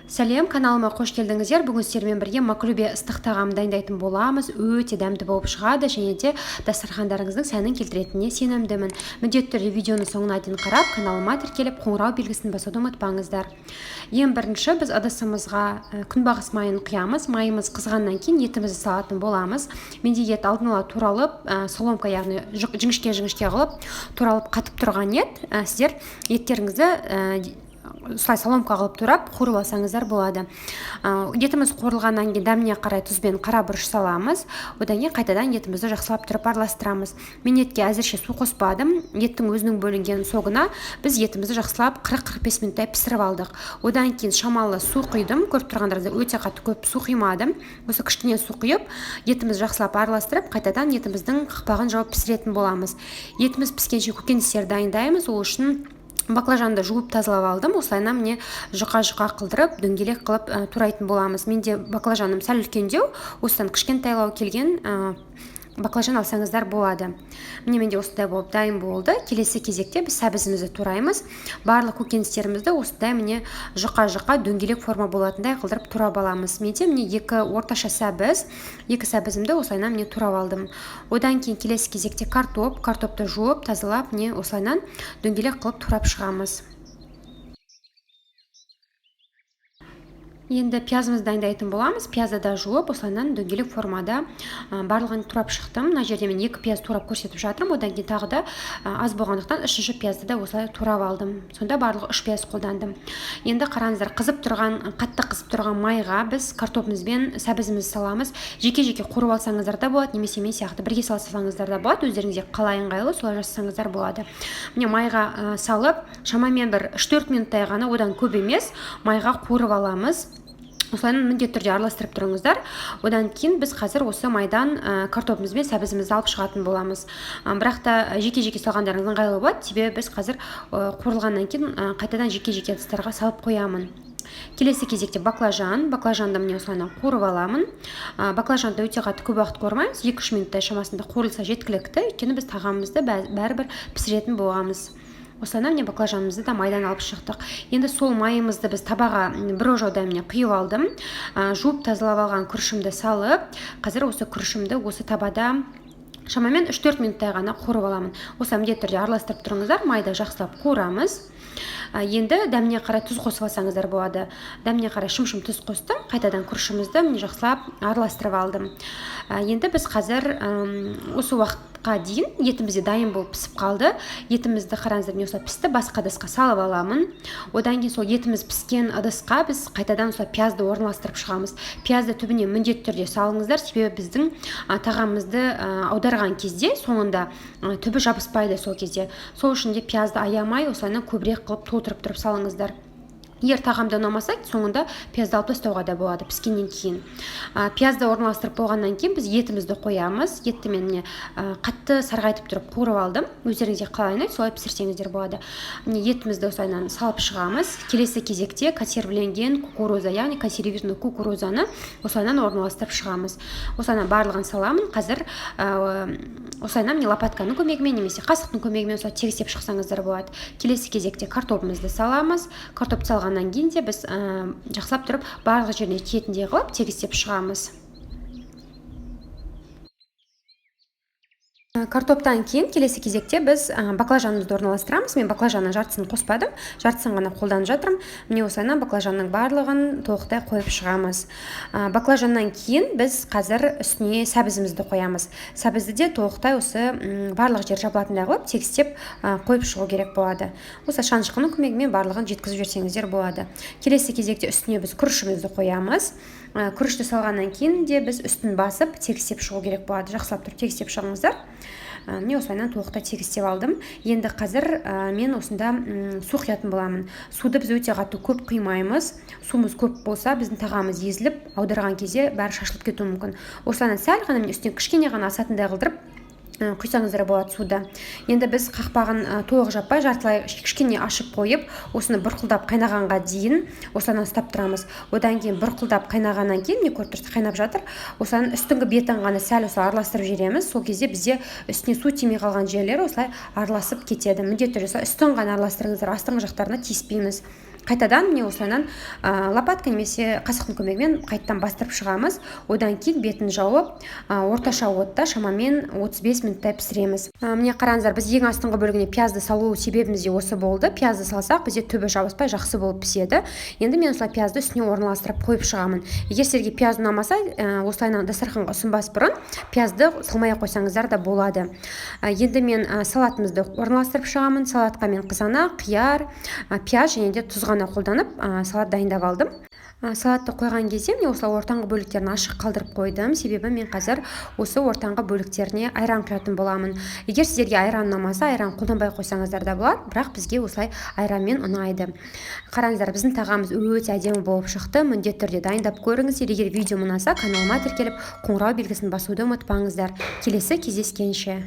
Сәлем, каналыма қош келдіңіздер. Бүгін сіздермен бірге макрубе ыстық тағам дайындайтын боламыз. Өте дәмді болып шығады және де дастархандарыңыздың сәнін келтіретініне сенімдімін. Міндетті түрде видеоны соңына дейін қарап, каналыма тіркеліп, қоңырау белгісін басуды ұмытпаңыздар. Ең бірінші біз ыдысымызға күнбағыс майын құямыз. Майымыз қызғаннан кейін етімізді салатын боламыз. Менде ет алдын ала туралып, соломка, яғни жіңішке қылып, туралып қатып тұрған ет. Сіздер еттеріңізді солай соломка қылып турап қуырып алсаңыздар болады. Етіміз қуырылғаннан кейін дәміне қарай тұз бен қара бұрыш саламыз. Одан кейін қайтадан етімізді жақсылап тұрып араластырамыз. Мен етке әзірше су қоспадым. Еттің өзінің бөлінген согына біз етімізді жақсылап 40-45 минуттай пісіріп алдық. Одан кейін шамалы су құйдым. Көріп тұрғандарыңыздай өте қатты көп су құймадым. Осы кішкене су құйып, етімізді жақсылап араластырып, қайтадан етіміздің қақпағын жауып пісіретін боламыз. Етіміз піскенше көкөністерді дайындаймыз. Ол үшін баклажанды жуып тазалап алдым. Осылайна міне жұқа қылдырып, дөңгелек қылып турайтын боламыз. Менде баклажаным сәл үлкендеу, осыдан кішкентайлау келген баклажан алсаңыздар болады. Міне менде осындай болып дайын болды. Келесі кезекте біз сәбізімізді тураймыз. Барлық көкөністерімізді осындай міне жұқа дөңгелек форма болатындай қылдырып турап аламыз. Менде міне екі орташа сәбіз, екі сәбізімді осылайна міне турап алдым. Одан кейін келесі кезекте картопты жуып, тазалап, міне осылайна дөңгелек қылып турап шығамыз. Енді пиязымызды дайындайтын боламыз. Пиязды да жуып, осылайынан дөңгелек формада барлығын турап шықтым. Мына жерде мен 2 пияз турап көрсетіп жатырмын. Одан кейін тағы да аз болғандықтан 3-ші пиязды да осылай турап алдым. Сонда барлығы 3 пияз қолдандым. Енді қараңыздар, қатты қызып тұрған майға біз картопымыз бен сәбізімізді саламыз. Жеке-жеке қуырып алсаңыздар да болады, немесе мен сияқты бірге салсаңыздар да болады. Өздеріңізге қалай ыңғайлы, солай жасасаңыздар болады. Міне майға салып, шамамен бір 3-4 минуттай ғана, одан көп емес, майға қуырып аламыз. Осылайна міндетті түрде араластырып тұрыңыздар. Одан кейін біз қазір осы майдан картопымыз бен сәбізімізді алып шығатын боламыз. Бірақ та жеке-жеке салғандарыңыз ыңғайлы болады. Себебі біз қазір қуырылғаннан кейін қайтадан жеке-жеке ыдыстарға салып қоямын. Келесі кезекте баклажанды міне осылайна қуырып аламын. Баклажанды өте қатты көп уақыт қуырмаймыз. 2-3 минуттай шамасында қуырылса жеткілікті. Өйткені біз тағамымызды бәрібір пісіретін боламыз. Осылайна міне баклажанымызды да майдан алып шықтық. Енді сол майымызды біз табаға бір ожауда міне құйып алдым. Жуып тазалап алған күрішімді салып, қазір осы күрішімді осы табада шамамен 3-4 минуттай ғана қуырып аламын. Осы міндетті түрде араластырып тұрыңыздар, майда жақсылап қуырамыз. Енді дәміне қарай тұз қосып алсаңыздар болады. Дәміне қарай шым-шым тұз қостым. Қайтадан күрішімізді міне жақсылап араластырып алдым. Енді біз қазір осы уақытқа дейін етімізде дайын болып пісіп қалды. Етімізді қараңыздар, міне осылай пісті, басқа ыдысқа салып аламын. Одан кейін сол етіміз піскен ыдысқа біз қайтадан осылай пиязды орналастырып шығамыз. Пиязды түбіне міндетті түрде салыңыздар, себебі біздің тағамымызды аударған кезде соңында түбі жабыспайды сол кезде. Сол үшін де пиязды аямай осылайна көбірек қылып толтырып тұрып салыңыздар. Егер тағамды ұнамаса, соңында пиязды алып тастауға да болады піскеннен кейін. Пиязды орналастырып болғаннан кейін біз етімізді қоямыз. Етті мен қатты сарғайтып тұрып қуырып алдым. Өздеріңізге қалай ұнайды, солай пісірсеңіздер болады. Етімізді осылайынан салып шығамыз. Келесі кезекте консервіленген кукуруза, яғни консервированный кукурузаны осылайынан орналастырып шығамыз. Осылайынан барлығын саламын. Қазір осылайынан лопатканың көмегімен немесе қасықтың көмегімен осылай тегістеп шықсаңыздар болады. Келесі кезекте картопымызды саламыз. Картоп салғаннан кейін де біз жақсылап тұрып барлық жеріне тиетіндей қылып тегістеп шығамыз. Картоптан кейін келесі кезекте біз баклажанымызды орналастырамыз. Мен баклажанның жартысын қоспадым, жартысын ғана қолданып жатырмын. Міне осылайна баклажанның барлығын толықтай қойып шығамыз. Баклажаннан кейін біз қазір үстіне сәбізімізді қоямыз. Сәбізді де толықтай осы барлық жер жабылатындай қылып тегістеп қойып шығу керек болады. Осы шанышқының көмегімен барлығын жеткізіп жіберсеңіздер болады. Келесі кезекте үстіне біз күрішімізді қоямыз. Күрішті салғаннан кейін де біз үстін басып тегістеп шығу керек болады. Жақсылап тұрып тегістеп шығыңыздар. Міне осылайынан толықтай тегістеп алдым. Енді қазір мен осында су құятын боламын. Суды біз өте қатты көп құймаймыз. Суымыз көп болса, біздің тағамымыз езіліп, аударған кезде бәрі шашылып кетуі мүмкін. Осылайынан сәл ғана үстіне кішкене ғана асатындай қылдырып құйсаңыздар болады суда. Енді біз қақпағын толық жаппай, жартылай кішкене ашып қойып, осыны бұрқылдап қайнағанға дейін осылайынан ұстап тұрамыз. Одан кейін бұрқылдап қайнағаннан кейін, не көріп тұрсыз, қайнап жатыр. Осылайынан үстіңгі бетін ғана сәл осылай араластырып жібереміз. Сол кезде бізде үстіне су тимей қалған жерлері осылай араласып кетеді. Міндетті түрде үстін ғана араластырыңыздар, астыңғы жақтарына тиіспейміз. қайтадан міне осылайынан лопатка немесе қасықтың көмегімен қайтадан бастырып шығамыз. Одан кейін бетін жауып орташа отта шамамен 35 минуттай пісіреміз. Міне қараңыздар, біз ең астыңғы бөлігіне пиязды салу себебіміз де осы болды. Пиязды салсақ бізде түбі жабыспай жақсы болып піседі. Енді мен осылай пиязды үстіне орналастырып қойып шығамын. Егер сіздерге пияз ұнамаса, осылайынан дастарханға ұсынбас бұрын пиязды салмай қойсаңыздар да болады. Енді мен салатымызды орналастырып шығамын. Салатқа мен қызанақ, қияр, пияз және де тұз ғана қолданып салат дайындап алдым. Салатты қойған кезде мен осылай ортаңғы бөліктерін ашық қалдырып қойдым. Себебі мен қазір осы ортаңғы бөліктеріне айран құятын боламын. Егер сіздерге айран ұнамаса, айран қолданбай қойсаңыздар да болады, бірақ бізге осылай айранмен ұнайды. Қараңыздар, біздің тағамыз өте әдемі болып шықты. Міндетті түрде дайындап көріңіздер. Егер видео ұнаса, каналыма тіркеліп, қоңырау белгісін басуды ұмытпаңыздар. Келесі кездескенше.